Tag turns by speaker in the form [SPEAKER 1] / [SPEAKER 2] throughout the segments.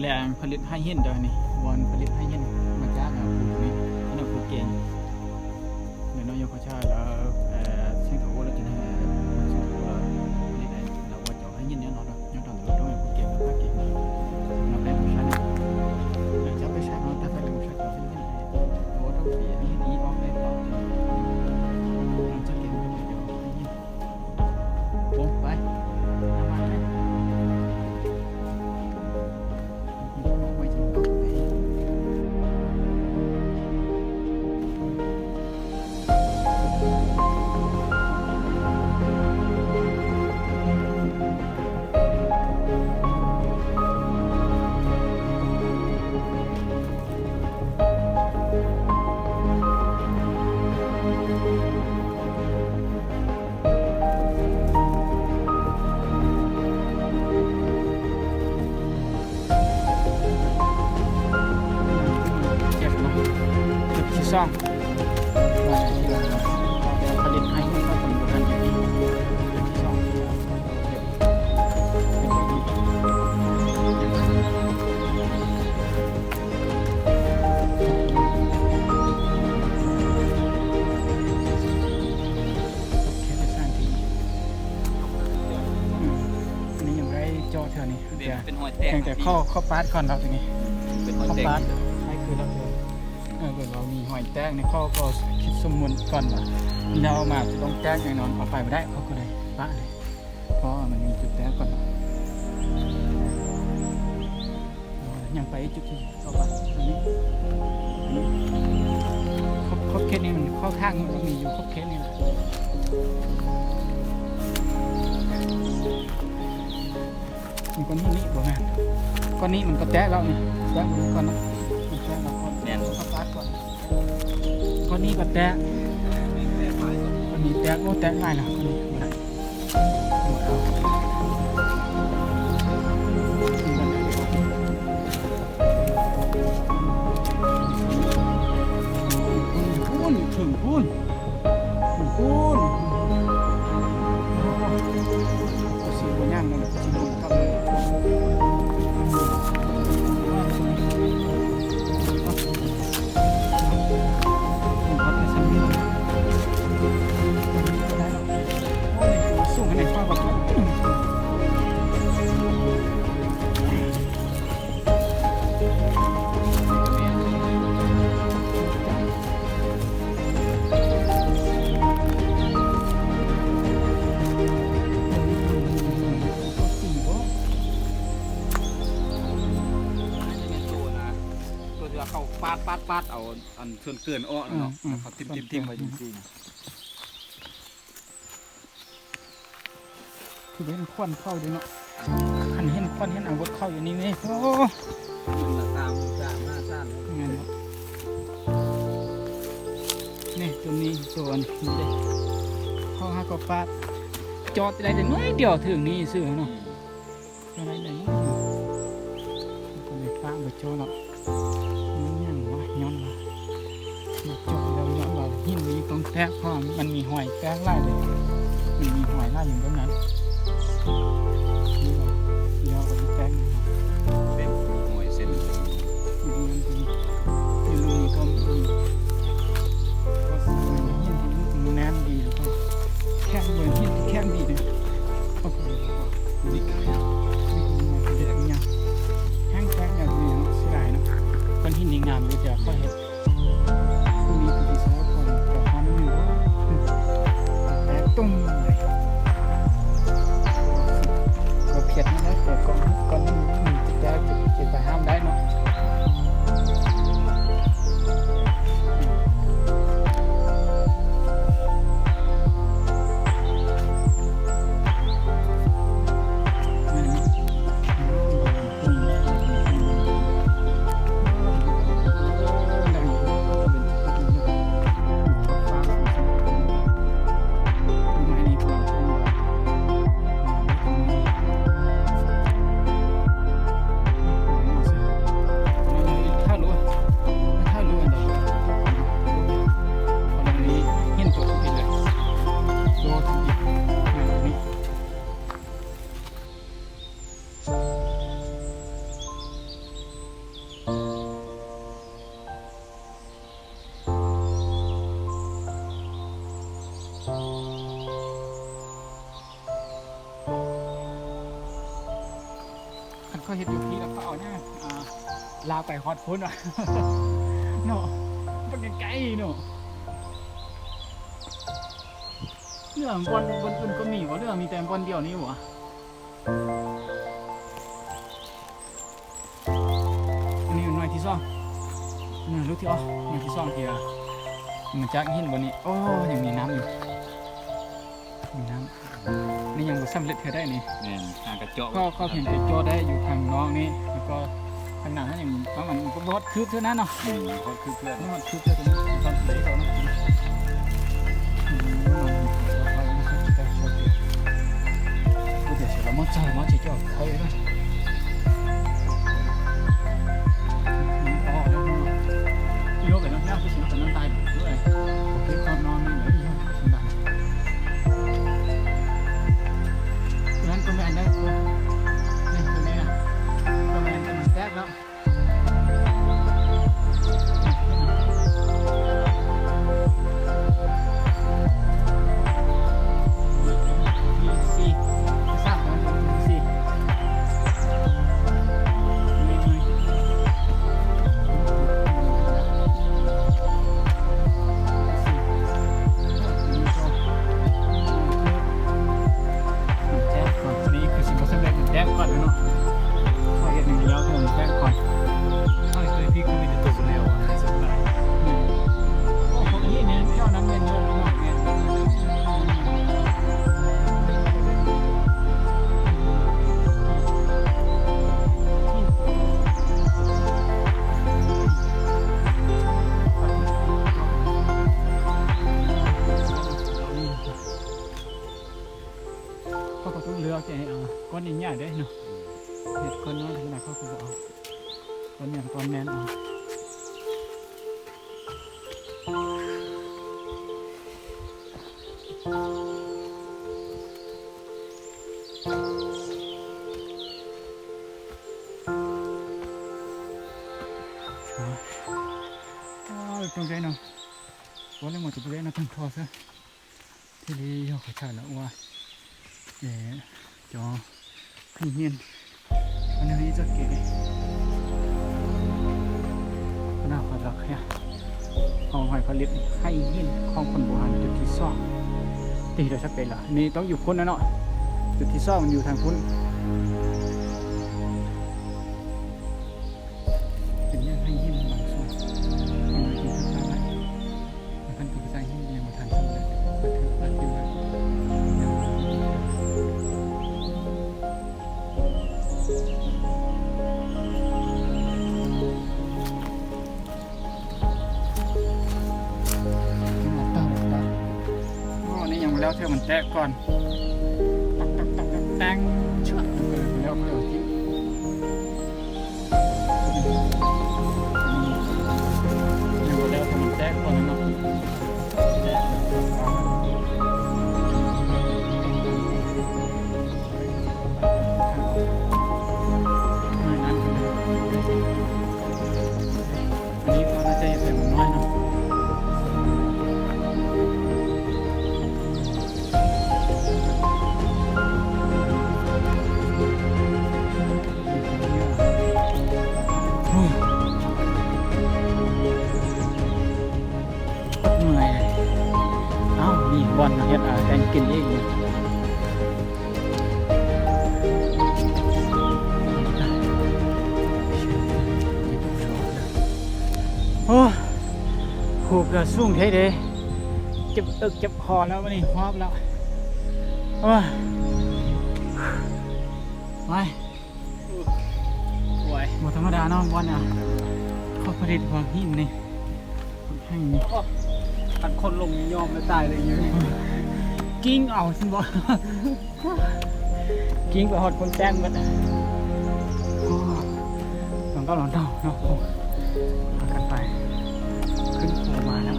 [SPEAKER 1] แหล่งผลิตให้หินเดี๋ยวนี้บอลผลิตให้หินมาจากภูนี้ที่เราภูเก็ตเดี๋ยวน้องยกข้าชาแล้วเส้นเขาแล้วจะให้เส้นเขาผลิตให้เราว่าจะให้หินเนี่ยเนาะยังต้องตัวต้องภูเก็ตภาคเก็ตเราได้ผู้ชายเราจะไปใช้เราถ้าไปผู้ชายจะให้หินตัวต้องเปลี่ยนให้ดีออกได้ต่อเราจะเก็บเงินเดี๋ยวให้หินโอ้ไปน้ำมันเลยซ่องมาที่เราผลิตให้เข้ากับโบราณอย่างนี้ซ่องนี่ยังไรจอเท่านี้
[SPEAKER 2] เป็นหอยแตก
[SPEAKER 1] แต่ข้อปาดก่อนเราตรงนี้
[SPEAKER 2] เป็นหอย
[SPEAKER 1] ข้อ
[SPEAKER 2] แตก
[SPEAKER 1] ปาดให้คือเราเกิดเรามีหอยแตกในข้อก็คิดสมมุติก่อนว่าเราเอามาจะต้องแตกแน่นอนเอาไปไม่ได้เขาก็เลยปะเลยเพราะมันมีจุดแตกก่อนยังไปจุดที่เขาปะอันนี้ครบเคสนี้มันข้อข้างมันมีอยู่ครบเคสนี่แหละมีก้อนนี้บ่แม่ก้อนนี้มันก็แตกแล้วนี่แตกก่อนนะมันแตกแล้วก่อนแน่นเขาปาดก่อนก้อนนี้ก็แตกก้อนนี้แตกโอ้แตกง่ายนะก้อนนี้พูนถึงพูนสีบนย่างมันสีบนกับสู้กันในความแบบ
[SPEAKER 2] เขาปาดเอาอันเกินอ้อเนาะเขาทิ่มไปจริง
[SPEAKER 1] ที่เห็นควันเข้าอยู่เนาะขันเห็นควันเห็นอาวุธเข้าอยู่นี่ไหมโอ้
[SPEAKER 2] ตามจ้าหน้าซ่าน
[SPEAKER 1] งั้นเนาะนี่ตัวนี้ส่วนนี่เลยข้อห้าก็ปาดจอดอะไรแต่น้อยเดียวถึงนี่ซื้อเนาะอะไรแต่น้อยก็เลยปาดไปโจเนาะย้อนมาจบแล้วย้อนว่าหินนี้ต้องแทะเพราะมันมีหอยแทะไล่เลยมันมีหอยไล่อยู่ตรงนั้นนี่เราก็จะแทะ
[SPEAKER 2] เป็นหอยเส้น
[SPEAKER 1] อยู่ตรงนั้นอยู่ตรงนี้ก็มีก็สีมันหินที่แน่นดีแล้วก็แข็งเหมือนหินที่แข็งดีเลยโอ้โหนี่เด็ดยังแห้งแข็งอย่างนี้เสียดายนะก้อนหินดีงามเลยจะค่อยเห็นพวกนี้คือที่ใช้คนแต่ทำอยู่แต่ตุ้มเลย เขาเห็นอยู่ที่แล้วเขาเอาเนี่ยลาไปฮอตฟุ้นอ่ะ เนาะมันไกลๆเนาะเรื่องบอลอื่นก็มีวะเรื่องมีแต่บอลเดียวนี้วะอันนี้หน่วยที่สองลูกที่อ๋อหน่วยที่สองเดียวมันจากหินบนนี้โอ้ยังมีน้ำอยู่มีน้ำนี่ยังบ่สำเร็จเธอได้นี่
[SPEAKER 2] แม่นหากระเจาะ
[SPEAKER 1] ก็เพียงแต่โจได้อยู่ทางน้องนี่แล้วก็ทางหนังนั่นอย่างประมาณบอสคืบเท่านั้นเนาะ
[SPEAKER 2] เขาคือเพื่อน
[SPEAKER 1] บอสคืบเท่านั้นตอนนี้เราเนาะเดี๋ยวเรามาจ่ายมาจะจ่ายใครนะอ๋อแล้วอีโร่ไปแล้วเนี่ยผู้ชายคนนั้นตายด้วยที่ตอนนอนนี่เลยอีโร่คนนั้นนั้นก็ไม่อันได้คนนี่ตัวนี้นะก็ไม่อันได้มันแตกแล้วก้อนใหญ่ๆได้เนาะเห็ดก้อนน้อยขนาดเขาก็บอกก้อนใหญ่ก้อนแน่นตรงใจเนาะวันนี้หมดจะไปเล่นนะทั้งทอซะที่นี่เขาขายแล้วว่าจอขึ้นเงียนอันนี้จะเก๋น่าขอรักเนี่ยของหอยผลิตให้เงียนของคนโบราณจุดที่ซ่องตีเราชักเป็นละนี่ต้องอยู่พ้นนะเนาะจุดที่ซ่องมันอยู่ทางพ้นเป็นยังให้เงียนบางส่วนของเราที่ทำได้มันเป็นตัวใจให้เงียนมาทันทีเลยมาถึงปัจจุบันแล้วเธอมันแตกก่อนตักแตงเชื่อแล้วเพื่อทิ้งอยู่แล้วเธอมันแตกก่อนเนาะอันนี้ก็น่าจะยังเป็นน้อยเนาะบอลเฮ็ดแตงกินเองโอ้หูกระสุ่งเท่เด้เจ็บตึกเจ็บคอแล้ววันนี้หอบแล้วโอ้ไปหมดธรรมดาเนาะบอลอ่ะเขาผลิตความหินนี่แห้งนี่ตัดคนลงยอมแล้วตายเลยอย่างนี้กิ้งเอาสิบอกิ้งไปหอดคนแจ้งกันลองก็ลองเดาเนาะกันไปขึ้นโผล่มาแล้ว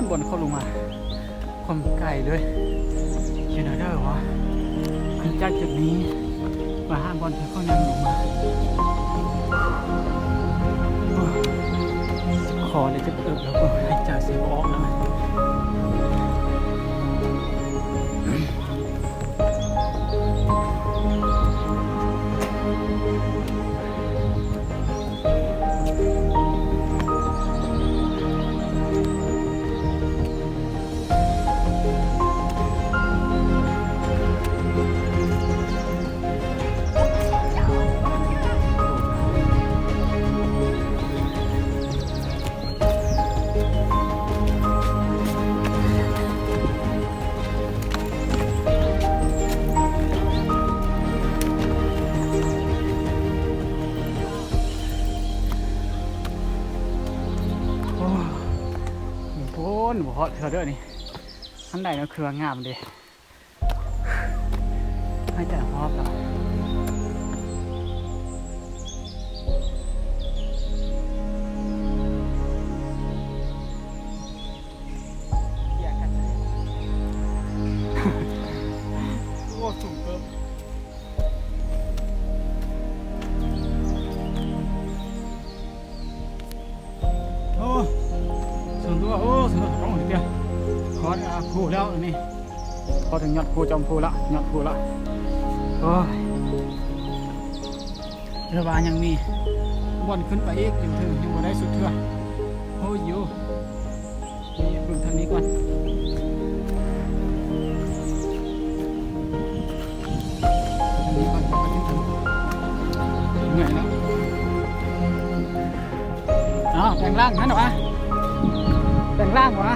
[SPEAKER 1] บนเขาลงมาความไกลเลยเจนเดอร์วะขึ้นจากจุดนี้มาห้ามบอลเธอเขานั่งลงมาคอเลยจะเอิบแล้วก็ให้จ่าเสียงออกแล้ว นบ่เพาะเธอเด้อนี่ทันใดเนาะเครืองามเด้ให้แต่ฮอบละโอ้สูงเกินโอ้ส่วนตัวโอ้ส่วนตัวต้องเดียวขอผูแล้วนี่พอถึงยอดผูจอมผูละยอดผูละโอ้ยเรือวายังมีบอนขึ้นไปอีกถึงยังบ่ได้สุดเถื่อโอ้ยอยู่นี่เบิ่งทางนี้ก่อนนี่ก่อนไปถึงเหนื่อยแล้วอ้าวแปลงร่างนั่นหรอวะแปลงร่างวะ